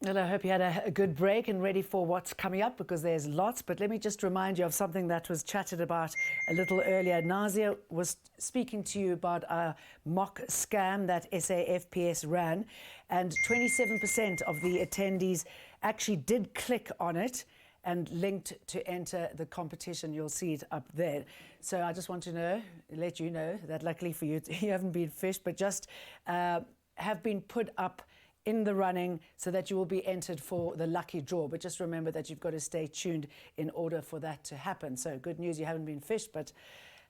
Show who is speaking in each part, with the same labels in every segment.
Speaker 1: And I hope you had a good break and ready for what's coming up, because there's lots. But let me just remind you of something that was chatted about a little earlier. Nazia was speaking to you about a mock scam that SAFPS ran, and 27% of the attendees actually did click on it and linked to enter the competition. You'll see it up there. So I just want to let you know that luckily for you, you haven't been fished, but just have been put up in the running so that you will be entered for the lucky draw. But just remember that you've got to stay tuned in order for that to happen. So good news, you haven't been fished, but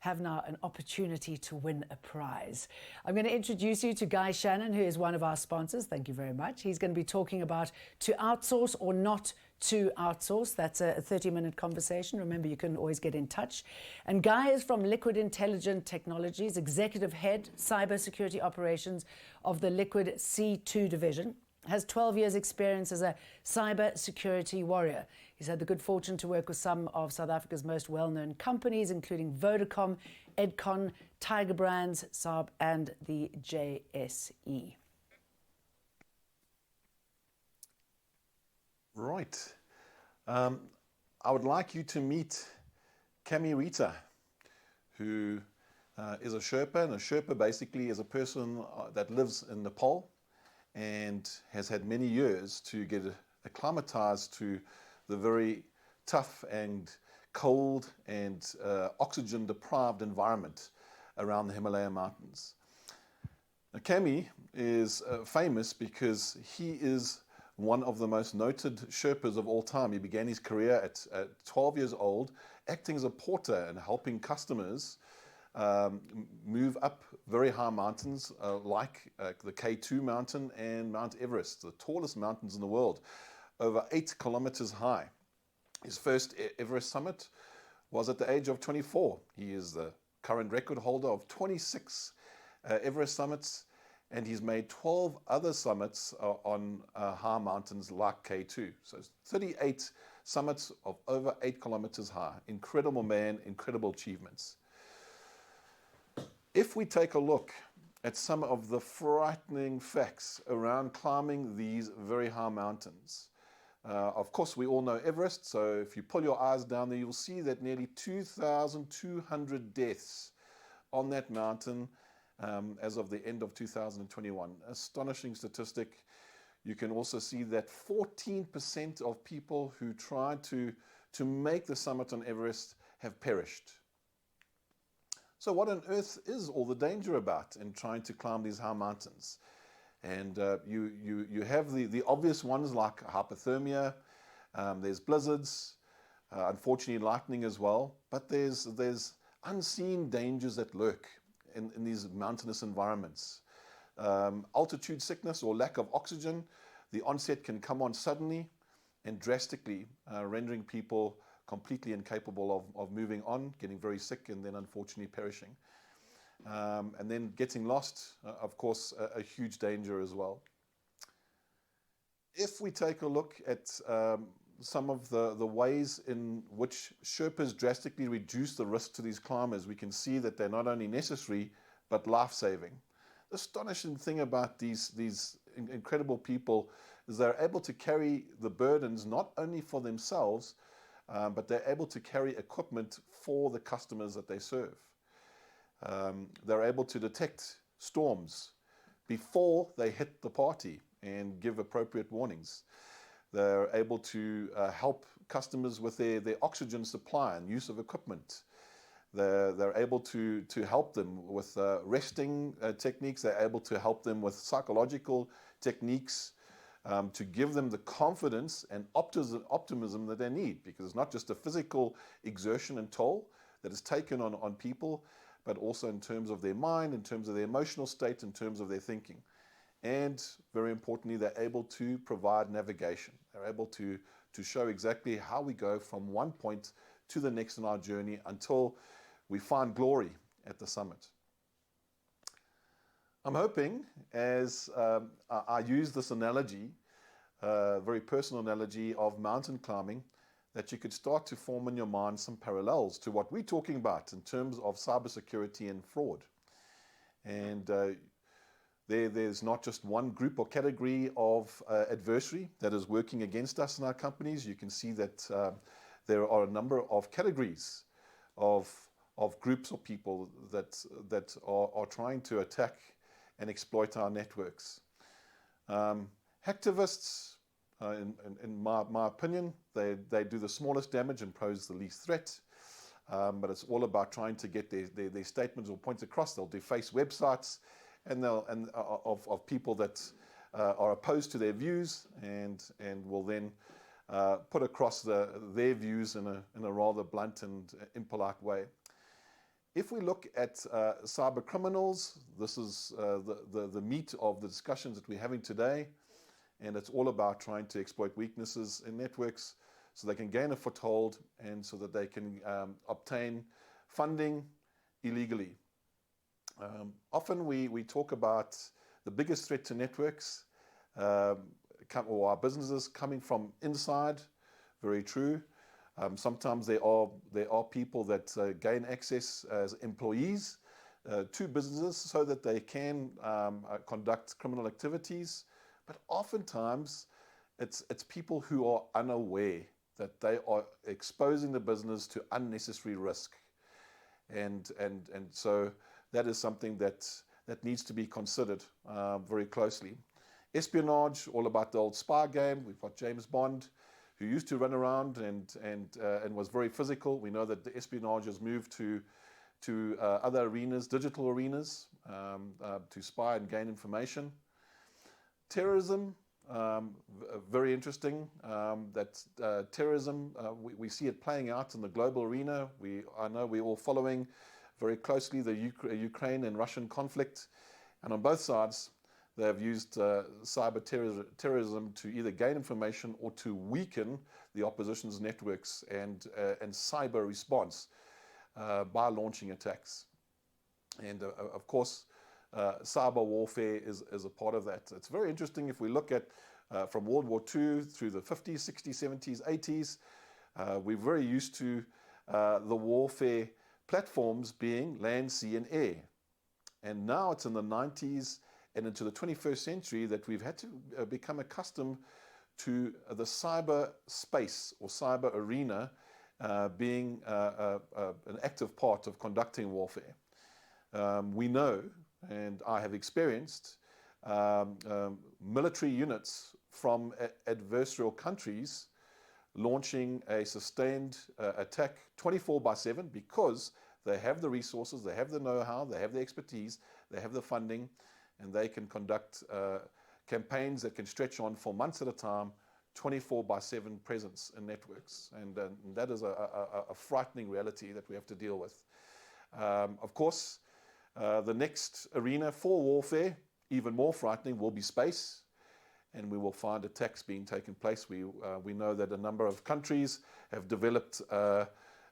Speaker 1: have now an opportunity to win a prize. I'm going to introduce you to Guy Shannon, who is one of our sponsors. Thank you very much. He's going to be talking about to outsource or not to outsource. That's a 30-minute conversation. Remember, you can always get in touch. And Guy is from Liquid Intelligent Technologies, Executive Head, Cybersecurity Operations of the Liquid C2 division. Has 12 years experience as a cyber security warrior. He's had the good fortune to work with some of South Africa's most well-known companies, including Vodacom, Edcon, Tiger Brands, Saab, and the JSE.
Speaker 2: Right. I would like you to meet Cami Rita, who is a Sherpa. And a Sherpa basically is a person that lives in Nepal and has had many years to get acclimatized to the very tough and cold and oxygen-deprived environment around the Himalaya mountains. Now, Cami is famous because he is one of the most noted Sherpas of all time. He began his career at 12 years old, acting as a porter and helping customers move up very high mountains like the K2 mountain and Mount Everest, the tallest mountains in the world, over 8 kilometers high. His first Everest summit was at the age of 24. He is the current record holder of 26 Everest summits, and he's made 12 other summits on high mountains like K2. So 38 summits of over 8 kilometers high. Incredible man, incredible achievements. If we take a look at some of the frightening facts around climbing these very high mountains, of course, we all know Everest, so if you pull your eyes down there, you'll see that nearly 2,200 deaths on that mountain as of the end of 2021. Astonishing statistic. You can also see that 14% of people who tried to make the summit on Everest have perished. So what on earth is all the danger about in trying to climb these high mountains? And you have the obvious ones like hypothermia, there's blizzards, unfortunately lightning as well, but there's unseen dangers that lurk in these mountainous environments. Altitude sickness or lack of oxygen, the onset can come on suddenly and drastically, rendering people completely incapable of moving on, getting very sick, and then unfortunately perishing. And then getting lost, of course, a huge danger as well. If we take a look at some of the ways in which Sherpas drastically reduce the risk to these climbers, we can see that they're not only necessary, but life-saving. The astonishing thing about these incredible people is they're able to carry the burdens not only for themselves, but they're able to carry equipment for the customers that they serve. They're able to detect storms before they hit the party and give appropriate warnings. They're able to help customers with their oxygen supply and use of equipment. They're able to help them with resting techniques. They're able to help them with psychological techniques to give them the confidence and optimism that they need, because it's not just a physical exertion and toll that is taken on people, but also in terms of their mind, in terms of their emotional state, in terms of their thinking. And very importantly, they're able to provide navigation. They're able to show exactly how we go from one point to the next in our journey until we find glory at the summit. I'm hoping, as I use this analogy, very personal analogy of mountain climbing, that you could start to form in your mind some parallels to what we're talking about in terms of cybersecurity and fraud. And There's not just one group or category of adversary that is working against us in our companies. You can see that there are a number of categories of groups or people that are trying to attack and exploit our networks. Hacktivists, in my opinion, they do the smallest damage and pose the least threat. But it's all about trying to get their statements or points across. They'll deface websites of people that are opposed to their views, and will then put across their views in a rather blunt and impolite way. If we look at cyber criminals, this is the meat of the discussions that we're having today, and it's all about trying to exploit weaknesses in networks so they can gain a foothold and so that they can obtain funding illegally. Often we talk about the biggest threat to networks or our businesses coming from inside. Very true. Sometimes there are people that gain access as employees to businesses so that they can conduct criminal activities. But oftentimes it's people who are unaware that they are exposing the business to unnecessary risk, and so that is something that needs to be considered very closely. Espionage, all about the old spy game. We've got James Bond, who used to run around and was very physical. We know that the espionage has moved to other arenas, digital arenas, to spy and gain information. Terrorism, very interesting. Terrorism, we see it playing out in the global arena. I know we're all following very closely the Ukraine and Russian conflict, and on both sides, they have used cyber terrorism to either gain information or to weaken the opposition's networks and cyber response by launching attacks. And of course, cyber warfare is a part of that. It's very interesting if we look at from World War II through the 50s, 60s, 70s, 80s. We're very used to the warfare platforms being land, sea, and air. And now it's in the 90s and into the 21st century that we've had to become accustomed to the cyber space or cyber arena being an active part of conducting warfare. We know, and I have experienced, military units from adversarial countries launching a sustained attack 24/7 because they have the resources, they have the know-how, they have the expertise, they have the funding, and they can conduct campaigns that can stretch on for months at a time, 24/7 presence in networks. And that is a frightening reality that we have to deal with. Of course, the next arena for warfare, even more frightening, will be space. And we will find attacks being taken place. We know that a number of countries have developed the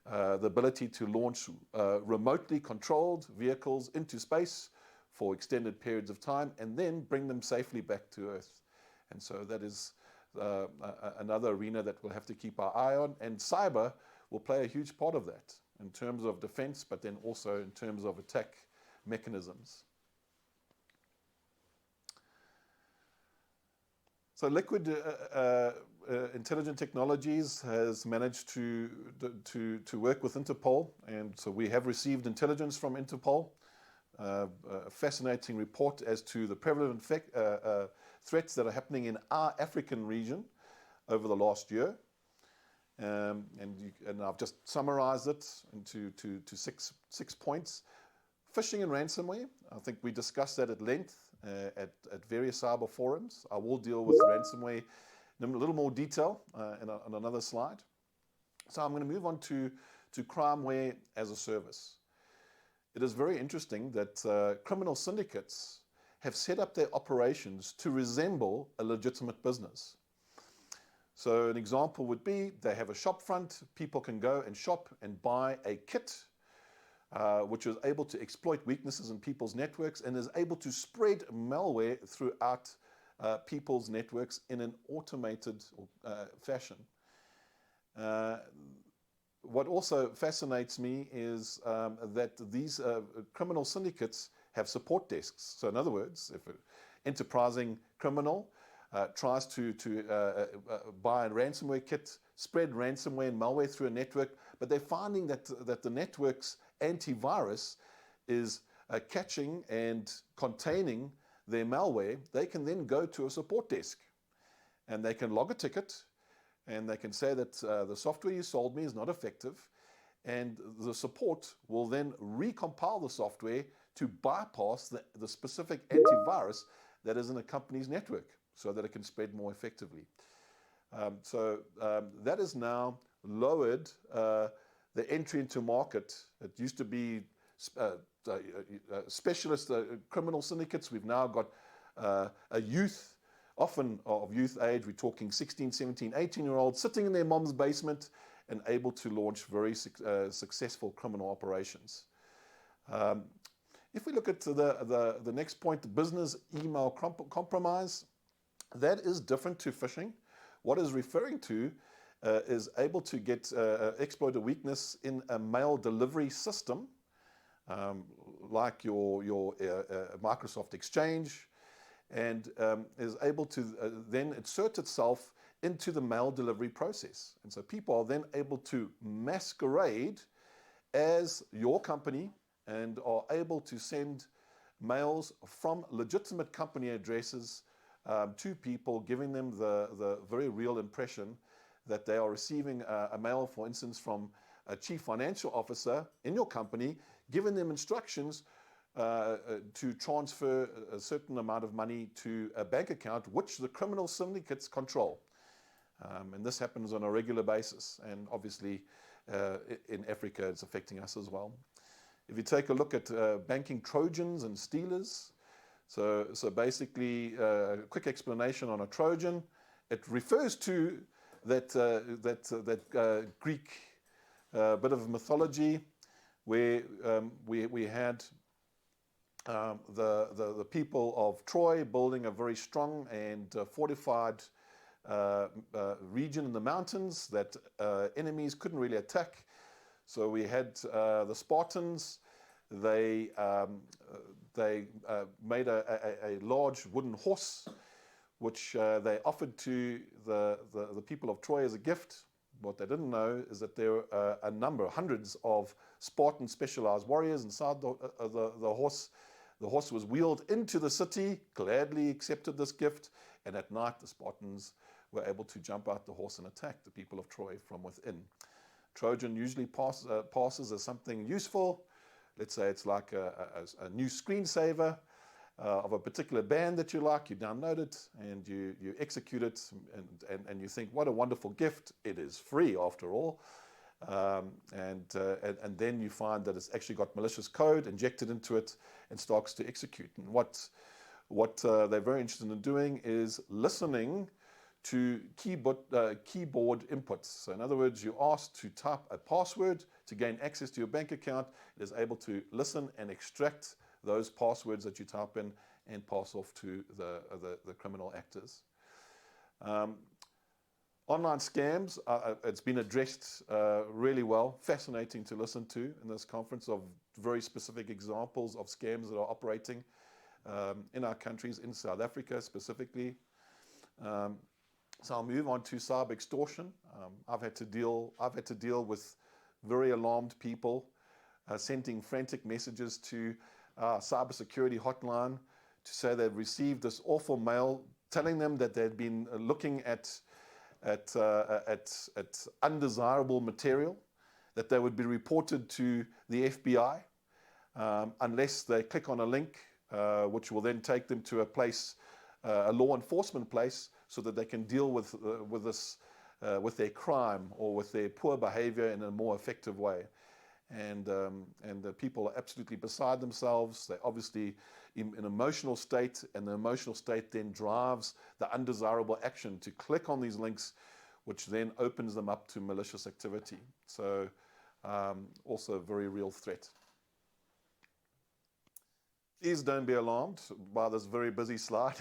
Speaker 2: ability to launch remotely controlled vehicles into space for extended periods of time and then bring them safely back to Earth. And so that is another arena that we'll have to keep our eye on. And cyber will play a huge part of that in terms of defense, but then also in terms of attack mechanisms. So Liquid Intelligent Technologies has managed to work with Interpol, and so we have received intelligence from Interpol, a fascinating report as to the prevalent threats that are happening in our African region over the last year. And I've just summarized it into six points. Phishing and ransomware, I think we discussed that at length at various cyber forums. I will deal with ransomware in a little more detail on another slide. So I'm going to move on to crimeware as a service. It is very interesting that criminal syndicates have set up their operations to resemble a legitimate business. So an example would be they have a shop front. People can go and shop and buy a kit which is able to exploit weaknesses in people's networks and is able to spread malware throughout people's networks in an automated fashion. What also fascinates me is that these criminal syndicates have support desks. So in other words, if an enterprising criminal tries to buy a ransomware kit, spread ransomware and malware through a network, but they're finding that the network's antivirus is catching and containing their malware, they can then go to a support desk and they can log a ticket and they can say that the software you sold me is not effective, and the support will then recompile the software to bypass the specific antivirus that is in a company's network so that it can spread more effectively. That has now lowered the entry into market. It used to be specialist criminal syndicates. We've now got a youth, often of youth age, we're talking 16, 17, 18-year-olds sitting in their mom's basement and able to launch very successful criminal operations. If we look at the next point, business email compromise, that is different to phishing. What it's referring to is able to exploit a weakness in a mail delivery system, like your Microsoft Exchange, and is able to then insert itself into the mail delivery process. And so people are then able to masquerade as your company and are able to send mails from legitimate company addresses to people, giving them the very real impression that they are receiving a mail, for instance, from a chief financial officer in your company, giving them instructions to transfer a certain amount of money to a bank account which the criminal syndicates control. And this happens on a regular basis, and obviously in Africa it's affecting us as well. If you take a look at banking Trojans and stealers, so basically a quick explanation on a Trojan. It refers to that Greek bit of mythology where we had the people of Troy building a very strong and fortified region in the mountains that enemies couldn't really attack. So we had the Spartans. They made a large wooden horse, which they offered to the people of Troy as a gift. What they didn't know is that there were a number, hundreds of Spartan specialized warriors inside the horse. The horse was wheeled into the city, gladly accepted this gift, and at night the Spartans were able to jump out the horse and attack the people of Troy from within. Trojan usually passes as something useful. Let's say it's like a new screensaver of a particular band that you like. You download it and you execute it, and you think, what a wonderful gift. It is free after all. And then you find that it's actually got malicious code injected into it and starts to execute. And what they're very interested in doing is listening to keyboard inputs. So in other words, you ask to type a password to gain access to your bank account. It is able to listen and extract those passwords that you type in and pass off to the criminal actors. Online scams, it's been addressed really well. Fascinating to listen to in this conference of very specific examples of scams that are operating in our countries, in South Africa specifically. So I'll move on to cyber extortion. I've had to deal with very alarmed people sending frantic messages to our cybersecurity hotline to say they've received this awful mail telling them that they'd been looking at undesirable material, that they would be reported to the FBI unless they click on a link, which will then take them to a place, a law enforcement place, so that they can deal with their crime or with their poor behavior in a more effective way. And the people are absolutely beside themselves. They're obviously in an emotional state, and the emotional state then drives the undesirable action to click on these links, which then opens them up to malicious activity. So also a very real threat. Please don't be alarmed by this very busy slide.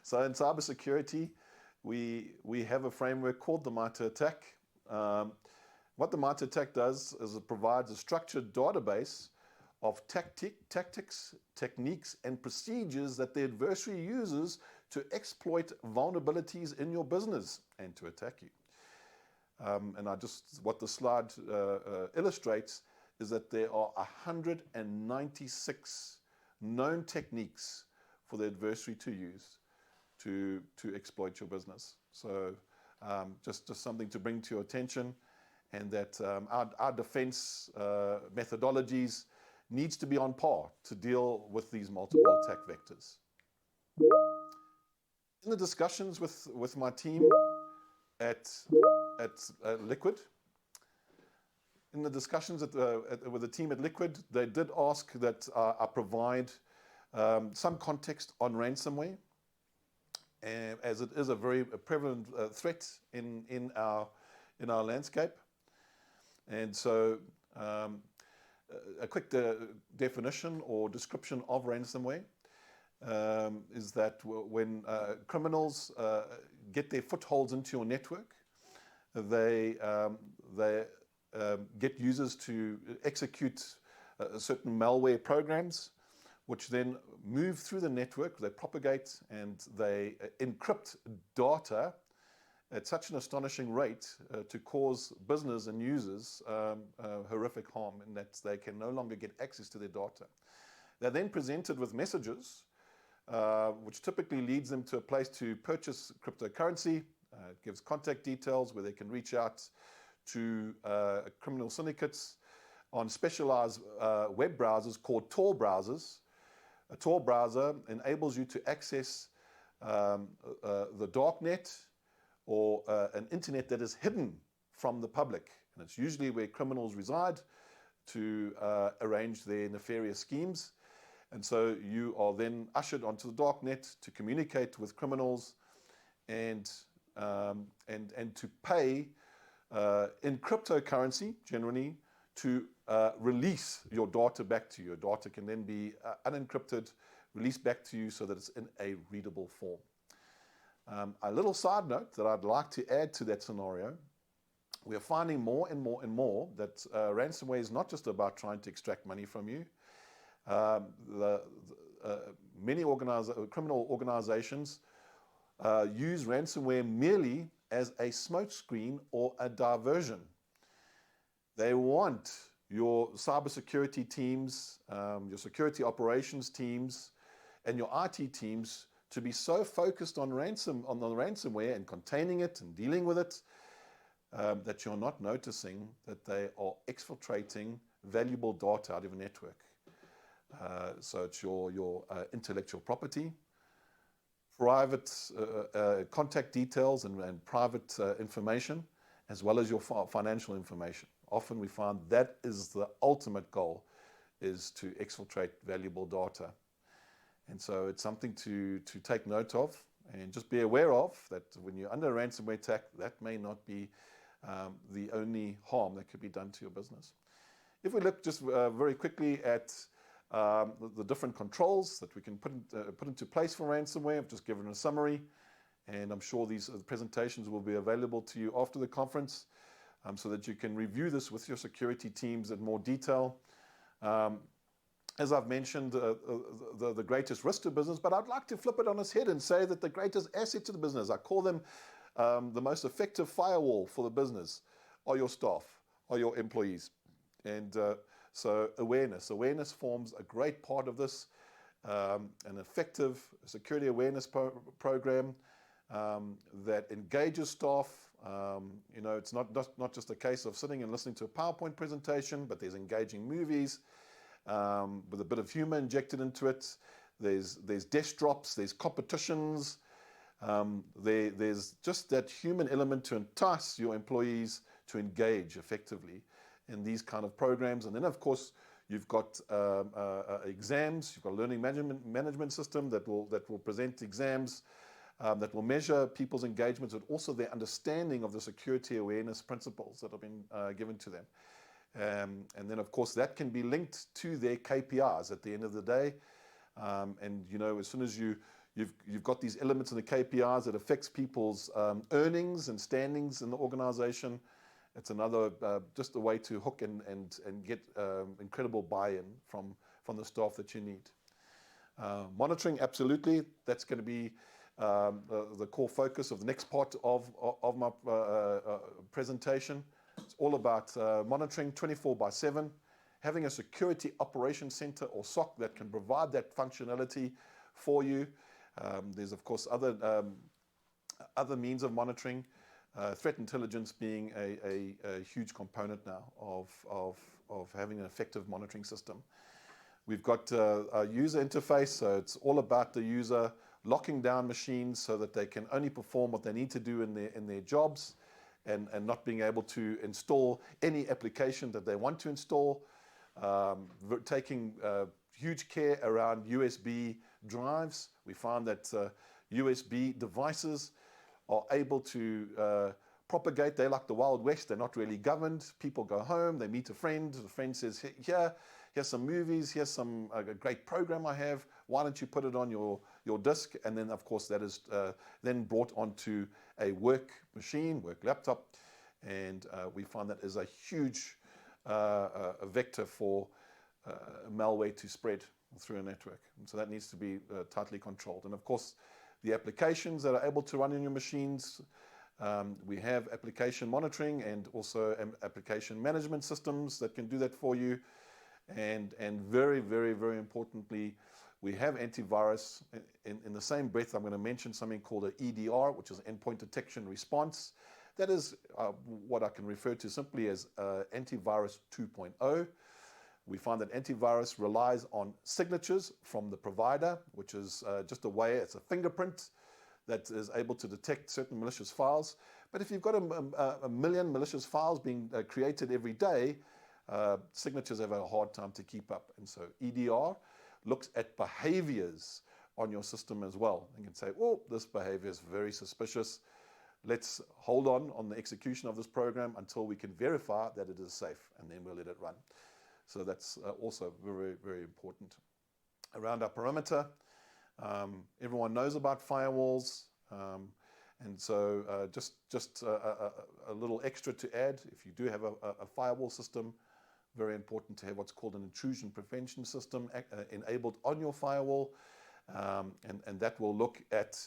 Speaker 2: So in cybersecurity, we have a framework called the MITRE ATT&CK. What the MITRE ATT&CK does is it provides a structured database of tactics, techniques, and procedures that the adversary uses to exploit vulnerabilities in your business and to attack you. What the slide illustrates is that there are 196 known techniques for the adversary to use to exploit your business. So just something to bring to your attention, and that our defense methodologies needs to be on par to deal with these multiple attack vectors. In the discussions with my team at Liquid, in the discussions with the team at Liquid, they did ask that I provide some context on ransomware, as it is a very prevalent threat in our landscape. And so a quick definition or description of ransomware is that when criminals get their footholds into your network, they get users to execute certain malware programs, which then move through the network, they propagate, and they encrypt data at such an astonishing rate to cause business and users horrific harm, in that they can no longer get access to their data. They're then presented with messages, which typically leads them to a place to purchase cryptocurrency. It gives contact details where they can reach out to criminal syndicates on specialized web browsers called Tor browsers. A Tor browser enables you to access the darknet, or an internet that is hidden from the public. And it's usually where criminals reside to arrange their nefarious schemes. And so you are then ushered onto the darknet to communicate with criminals and to pay in cryptocurrency, generally, to release your data back to you. Your data can then be unencrypted, released back to you so that it's in a readable form. A little side note that I'd like to add to that scenario: we are finding more and more that ransomware is not just about trying to extract money from you. Many criminal organizations use ransomware merely as a smokescreen or a diversion. They want your cybersecurity teams, your security operations teams, and your IT teams to be so focused on the ransomware and containing it and dealing with it that you're not noticing that they are exfiltrating valuable data out of a network. So it's your intellectual property, private contact details and private information, as well as your financial information. Often we find that is the ultimate goal, is to exfiltrate valuable data. And so it's something to take note of, and just be aware of that when you're under a ransomware attack, that may not be the only harm that could be done to your business. If we look just very quickly at the different controls that we can put into place for ransomware, I've just given a summary, and I'm sure these presentations will be available to you after the conference, so that you can review this with your security teams in more detail. As I've mentioned, the greatest risk to business, but I'd like to flip it on its head and say that the greatest asset to the business, I call them the most effective firewall for the business, are your staff, are your employees. And so awareness forms a great part of this. An effective security awareness program that engages staff. It's not just a case of sitting and listening to a PowerPoint presentation, but there's engaging movies with a bit of humor injected into it. There's desk drops, there's competitions. There's just that human element to entice your employees to engage effectively in these kind of programs. And then, of course, you've got exams. You've got a learning management system that will present exams, that will measure people's engagement, but also their understanding of the security awareness principles that have been given to them. And then, of course, that can be linked to their KPIs at the end of the day. And as soon as you've got these elements in the KPIs that affects people's earnings and standings in the organization, It's another, just a way to hook and get incredible buy-in from the staff that you need. Monitoring, absolutely. That's going to be the core focus of the next part of my presentation. It's all about monitoring 24/7, having a security operations center or SOC that can provide that functionality for you. There's of course other means of monitoring, threat intelligence being a huge component now of having an effective monitoring system. We've got a user interface, so it's all about the user locking down machines so that they can only perform what they need to do in their jobs, and not being able to install any application that they want to install. Taking huge care around USB drives. We found that USB devices are able to propagate. They're like the Wild West. They're not really governed. People go home, they meet a friend. The friend says, here's some movies, here's a great program I have. Why don't you put it on your disk? And then, of course, that is then brought onto a work machine, work laptop. And we find that is a huge vector for malware to spread through a network. And so that needs to be tightly controlled. And of course, the applications that are able to run in your machines, we have application monitoring and also application management systems that can do that for you. And very, very, very importantly, we have antivirus. In the same breath, I'm going to mention something called an EDR, which is endpoint detection response. That is what I can refer to simply as antivirus 2.0. We find that antivirus relies on signatures from the provider, which is just a way, it's a fingerprint that is able to detect certain malicious files. But if you've got a million malicious files being created every day, signatures have a hard time to keep up. And so EDR looks at behaviors on your system as well. You can say, oh, this behavior is very suspicious. Let's hold on the execution of this program until we can verify that it is safe, and then we'll let it run. So that's also very, very important. Around our perimeter, everyone knows about firewalls. And so just a little extra to add, if you do have a firewall system, very important to have what's called an intrusion prevention system enabled on your firewall. And that will look at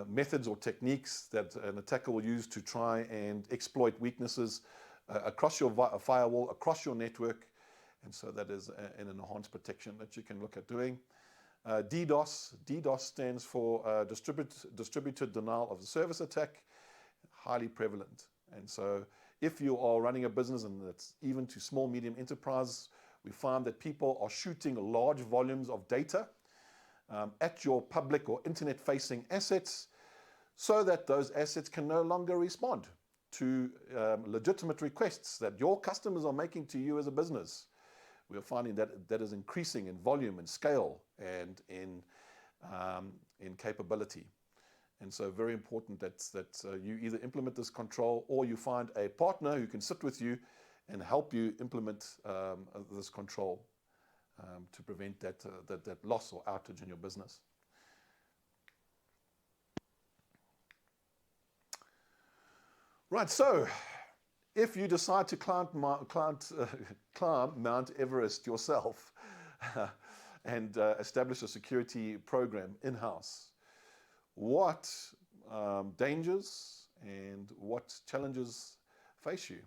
Speaker 2: methods or techniques that an attacker will use to try and exploit weaknesses across your firewall, across your network. And so that is an enhanced protection that you can look at doing. DDoS stands for distributed denial of the service attack, highly prevalent. And so if you are running a business, and that's even to small, medium enterprise, we find that people are shooting large volumes of data at your public or internet-facing assets, so that those assets can no longer respond to legitimate requests that your customers are making to you as a business. We are finding that that is increasing in volume and scale and in capability. And so very important that you either implement this control or you find a partner who can sit with you and help you implement this control to prevent that loss or outage in your business. Right, so if you decide to climb Mount Everest yourself and establish a security program in-house, what dangers and what challenges face you?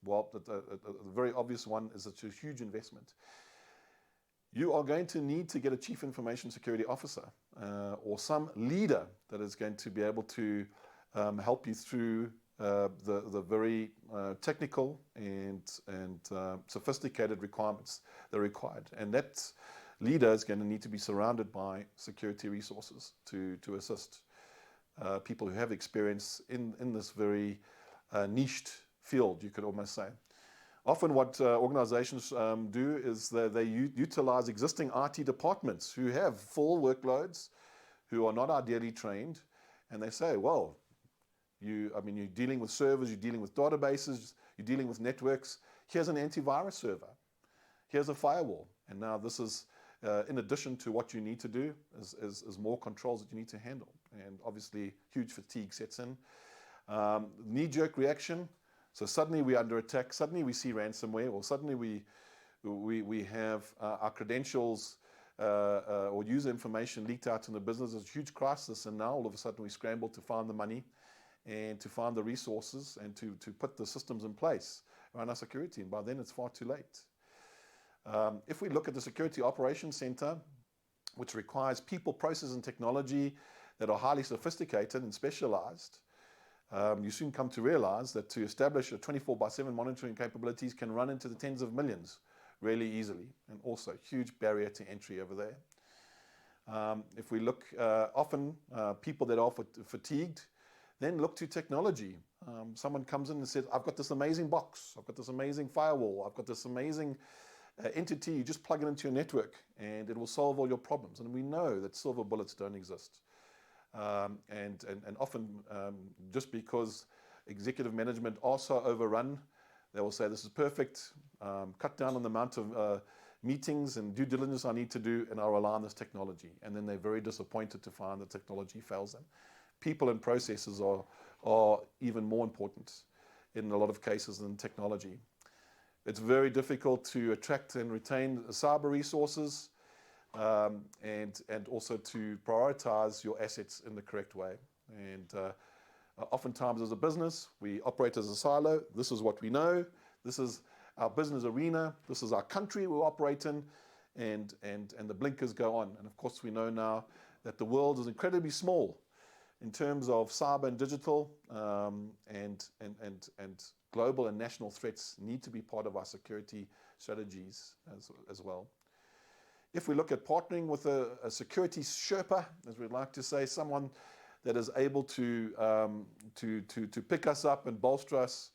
Speaker 2: Well, the very obvious one is it's a huge investment. You are going to need to get a chief information security officer or some leader that is going to be able to help you through the very technical and sophisticated requirements that are required. And that leader is going to need to be surrounded by security resources to assist people who have experience in this very niched field, you could almost say. Often what organizations do is they utilize existing IT departments who have full workloads, who are not ideally trained, and they say, well, you're dealing with servers, you're dealing with databases, you're dealing with networks. Here's an antivirus server. Here's a firewall. And now this is, in addition to what you need to do, is more controls that you need to handle. And obviously, huge fatigue sets in. Knee-jerk reaction. So suddenly we're under attack. Suddenly we see ransomware, or suddenly we have our credentials or user information leaked out in the business. It's a huge crisis, and now all of a sudden we scramble to find the money and to find the resources and to put the systems in place around our security. And by then it's far too late. If we look at the Security Operations Center, which requires people, process, and technology that are highly sophisticated and specialized, you soon come to realize that to establish a 24/7 monitoring capabilities can run into the tens of millions really easily, and also huge barrier to entry over there. If we look, often people that are fatigued then look to technology. Someone comes in and says, I've got this amazing box, I've got this amazing firewall, I've got this amazing entity. You just plug it into your network and it will solve all your problems. And we know that silver bullets don't exist. And often just because executive management are so overrun, they will say this is perfect, cut down on the amount of meetings and due diligence I need to do, and I'll rely on this technology. And then they're very disappointed to find the technology fails them. People and processes are even more important in a lot of cases than technology. It's very difficult to attract and retain cyber resources, and also to prioritize your assets in the correct way. And oftentimes as a business, we operate as a silo. This is what we know. This is our business arena. This is our country we operate in. And the blinkers go on. And of course, we know now that the world is incredibly small in terms of cyber and digital, and global and national threats need to be part of our security strategies as well. If we look at partnering with a security Sherpa, as we'd like to say, someone that is able to pick us up and bolster us,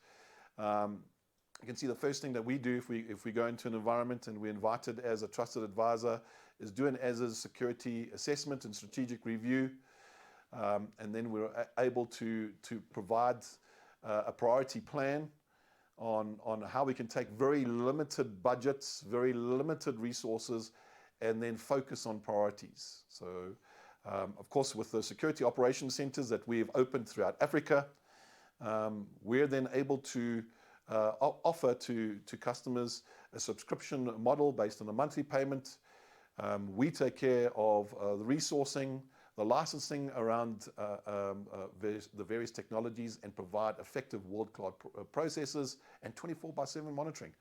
Speaker 2: you can see the first thing that we do if we go into an environment and we're invited as a trusted advisor is do an as-is security assessment and strategic review. And then we're able to provide a priority plan on how we can take very limited budgets, very limited resources, and then focus on priorities. So, of course, with the security operations centers that we've opened throughout Africa, we're then able to offer to customers a subscription model based on a monthly payment. We take care of the resourcing, the licensing around the various technologies, and provide effective world-class processes and 24/7 monitoring.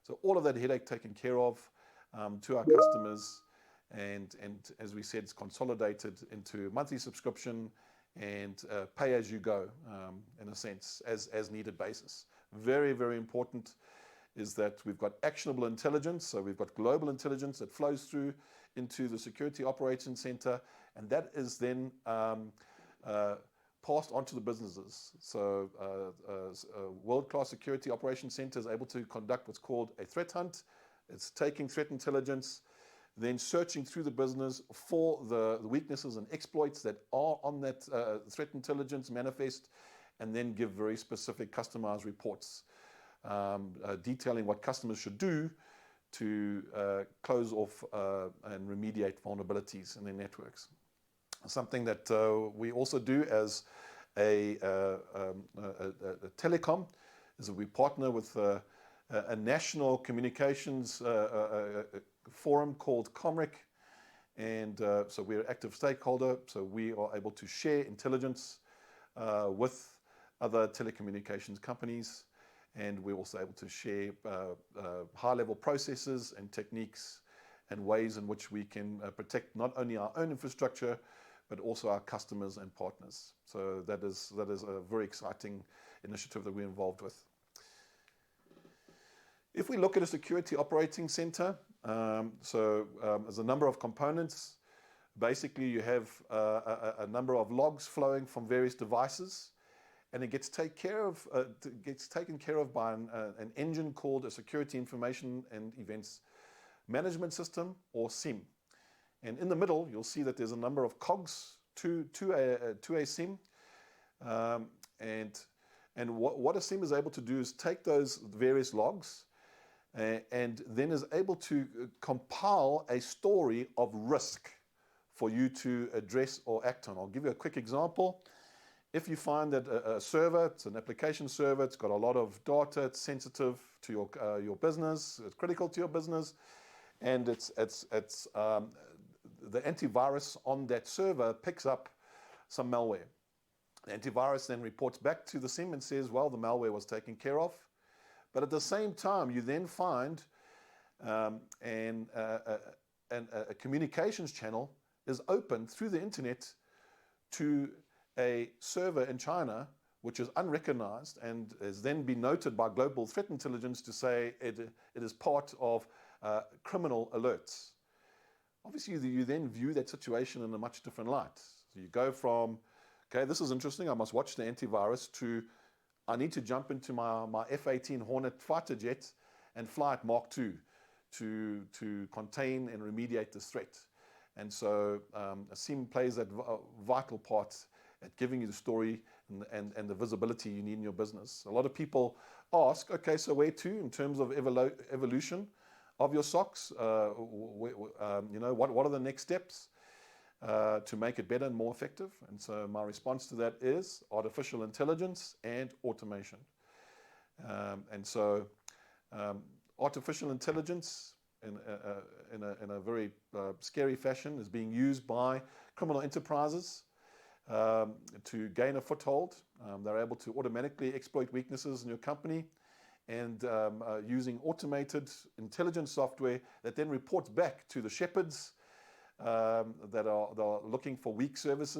Speaker 2: So all of that headache taken care of to our customers, and as we said, it's consolidated into monthly subscription and pay as you go, in a sense, as needed basis. Very, very important is that we've got actionable intelligence. So we've got global intelligence that flows through into the Security Operations Center, and that is then passed on to the businesses. So world-class Security Operations Center is able to conduct what's called a threat hunt. It's taking threat intelligence, then searching through the business for the weaknesses and exploits that are on that threat intelligence manifest, and then give very specific customized reports detailing what customers should do to close off and remediate vulnerabilities in their networks. Something that we also do as a telecom is that we partner with a national communications forum called Comrec, and so we're an active stakeholder, so we are able to share intelligence with other telecommunications companies, and we're also able to share high-level processes and techniques and ways in which we can protect not only our own infrastructure, but also our customers and partners. So that is a very exciting initiative that we're involved with. If we look at a security operating center, there's a number of components. Basically, you have a number of logs flowing from various devices, and it gets taken care of by an engine called a Security Information and Events Management System, or SIEM. And in the middle, you'll see that there's a number of cogs to a SIEM. And what a SIEM is able to do is take those various logs and then is able to compile a story of risk for you to address or act on. I'll give you a quick example. If you find that a server, it's an application server, it's got a lot of data, it's sensitive to your business, it's critical to your business, and the antivirus on that server picks up some malware. The antivirus then reports back to the SIM and says, well, the malware was taken care of. But at the same time, you then find a communications channel is open through the internet to a server in China, which is unrecognized and has then been noted by global threat intelligence to say it is part of criminal alerts. Obviously, you then view that situation in a much different light. So you go from, okay, this is interesting, I must watch the antivirus, to I need to jump into my F-18 Hornet fighter jet and fly at Mark II to contain and remediate this threat. And so a SIM plays that vital part at giving you the story and the visibility you need in your business. A lot of people ask, okay, so where to in terms of evolution of your SOCs? What are the next steps to make it better and more effective? And so my response to that is artificial intelligence and automation. Artificial intelligence in a very scary fashion is being used by criminal enterprises to gain a foothold. They're able to automatically exploit weaknesses in your company and using automated intelligence software that then reports back to the shepherds that are looking for weak servers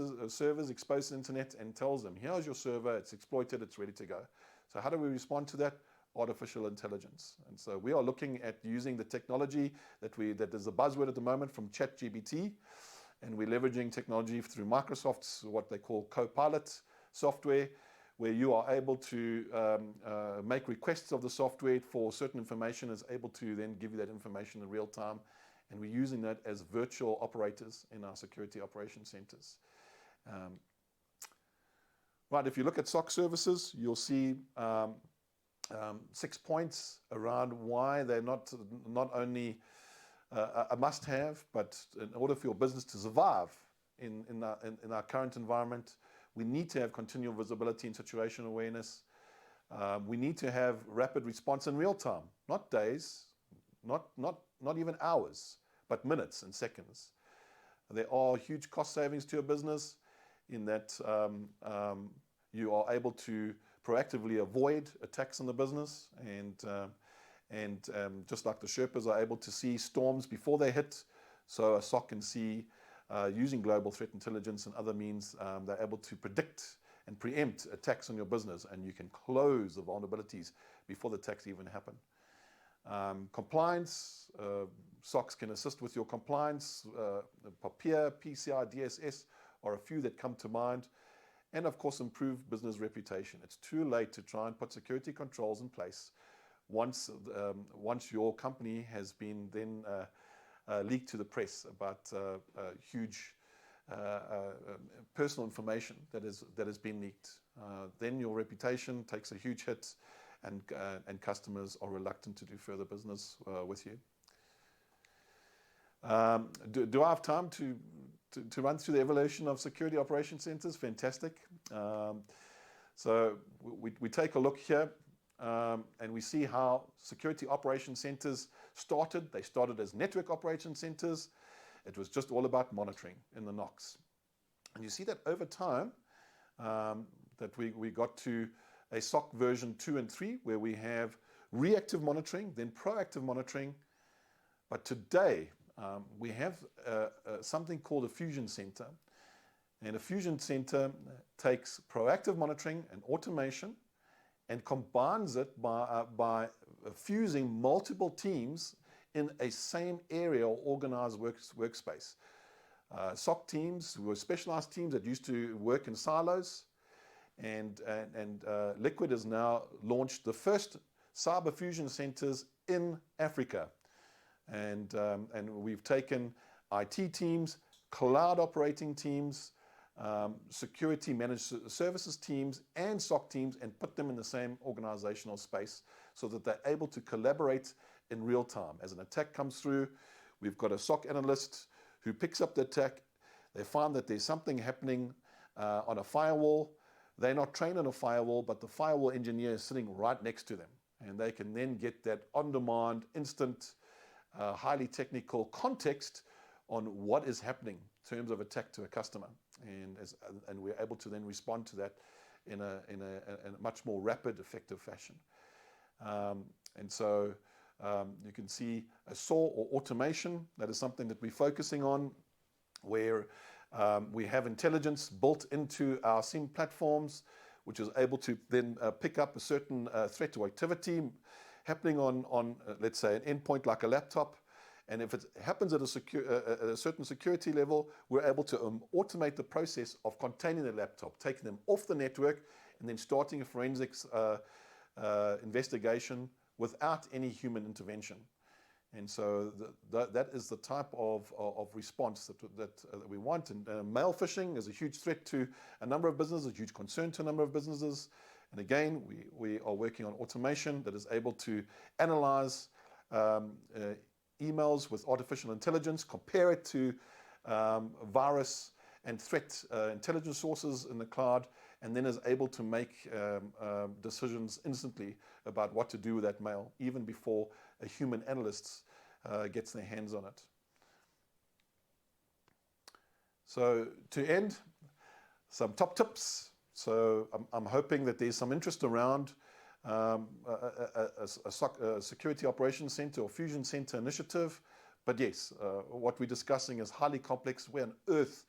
Speaker 2: exposed to the internet and tells them, here's your server, it's exploited, it's ready to go. So how do we respond to that? Artificial intelligence. And so we are looking at using the technology that is a buzzword at the moment from ChatGPT, and we're leveraging technology through Microsoft's what they call Copilot software, where you are able to make requests of the software for certain information, is able to then give you that information in real time. And we're using that as virtual operators in our security operation centers. Right, if you look at SOC services, you'll see 6 points around why they're not only a must-have, but in order for your business to survive in our current environment, we need to have continual visibility and situational awareness. We need to have rapid response in real time, not days, not even hours, but minutes and seconds. There are huge cost savings to your business in that you are able to proactively avoid attacks on the business, and just like the Sherpas are able to see storms before they hit, so a SOC can see, using global threat intelligence and other means, they're able to predict and preempt attacks on your business, and you can close the vulnerabilities before the attacks even happen. Compliance, SOCs can assist with your compliance. PAPIA, PCI, DSS are a few that come to mind. And of course, improve business reputation. It's too late to try and put security controls in place once your company has been then leaked to the press about huge personal information that has been leaked. Then your reputation takes a huge hit, and customers are reluctant to do further business with you. Do I have time to run through the evolution of security operation centers? Fantastic. So we take a look here, and we see how security operation centers started. They started as network operation centers. It was just all about monitoring in the NOCs. And you see that over time, that we got to a SOC version 2 and 3, where we have reactive monitoring, then proactive monitoring. But today, we have something called a fusion center. And a fusion center takes proactive monitoring and automation and combines it by fusing multiple teams in a same area or organized workspace. SOC teams were specialized teams that used to work in silos, and Liquid has now launched the first cyber fusion centers in Africa. And we've taken IT teams, cloud operating teams, security managed services teams, and SOC teams, and put them in the same organizational space so that they're able to collaborate in real time. As an attack comes through, we've got a SOC analyst who picks up the attack. They find that there's something happening on a firewall. they're not trained on a firewall, but the firewall engineer is sitting right next to them. And they can then get that on-demand, instant, highly technical context on what is happening in terms of attack to a customer. And we're able to then respond to that in a much more rapid, effective fashion. And so you can see a SOAR or automation. That is something that we're focusing on, where we have intelligence built into our SIEM platforms, which is able to then pick up a certain threat or activity happening on let's say, an endpoint like a laptop. And if it happens at a certain security level, we're able to automate the process of containing the laptop, taking them off the network, and then starting a forensics investigation without any human intervention. And so that is the type of response that we want. And mail phishing is a huge threat to a number of businesses, a huge concern to a number of businesses. And again, we are working on automation that is able to analyze emails with artificial intelligence, compare it to virus and threat intelligence sources in the cloud, and then is able to make decisions instantly about what to do with that mail, even before a human analyst gets their hands on it. So to end, some top tips. So I'm hoping that there's some interest around a security operations center or fusion center initiative. But yes, what we're discussing is highly complex. Where on earth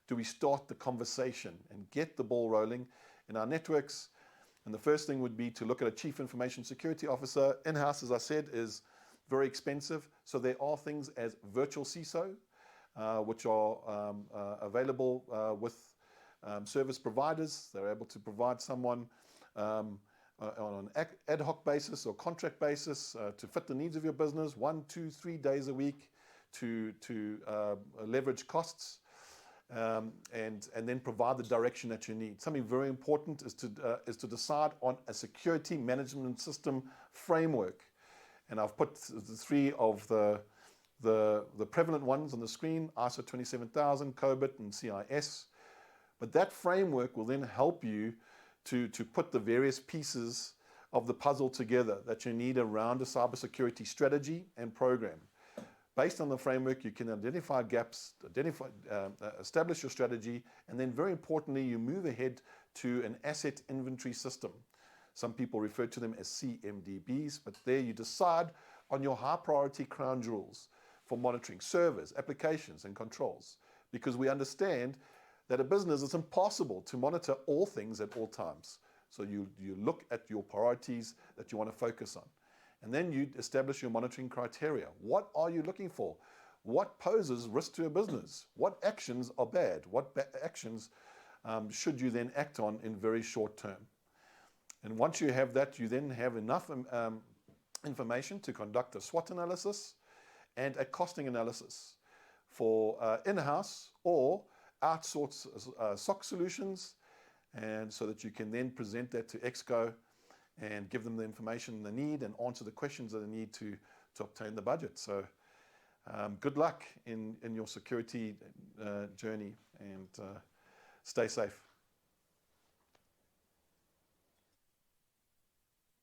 Speaker 2: do we start the conversation and get the ball rolling in our networks? And the first thing would be to look at a chief information security officer. In-house, as I said, is very expensive. So there are things as virtual CISO, which are available with service providers. They're able to provide someone on an ad hoc basis or contract basis to fit the needs of your business, 1, 2, 3 days a week to leverage costs. And then provide the direction that you need. Something very important is to decide on a security management system framework. And I've put the 3 of the prevalent ones on the screen: ISO 27000, COBIT, and CIS. But that framework will then help you to put the various pieces of the puzzle together that you need around a cybersecurity strategy and program. Based on the framework, you can identify gaps, establish your strategy, and then very importantly, you move ahead to an asset inventory system. Some people refer to them as CMDBs, but there you decide on your high priority crown jewels for monitoring servers, applications, and controls. Because we understand that a business is impossible to monitor all things at all times. So you look at your priorities that you want to focus on. And then you establish your monitoring criteria. What are you looking for? What poses risk to a business? What actions are bad? What actions should you then act on in very short term? And once you have that, you then have enough information to conduct a SWOT analysis and a costing analysis for in-house or outsource SOC solutions, and so that you can then present that to Exco and give them the information they need and answer the questions that they need to obtain the budget. So good luck in your security journey, and stay safe.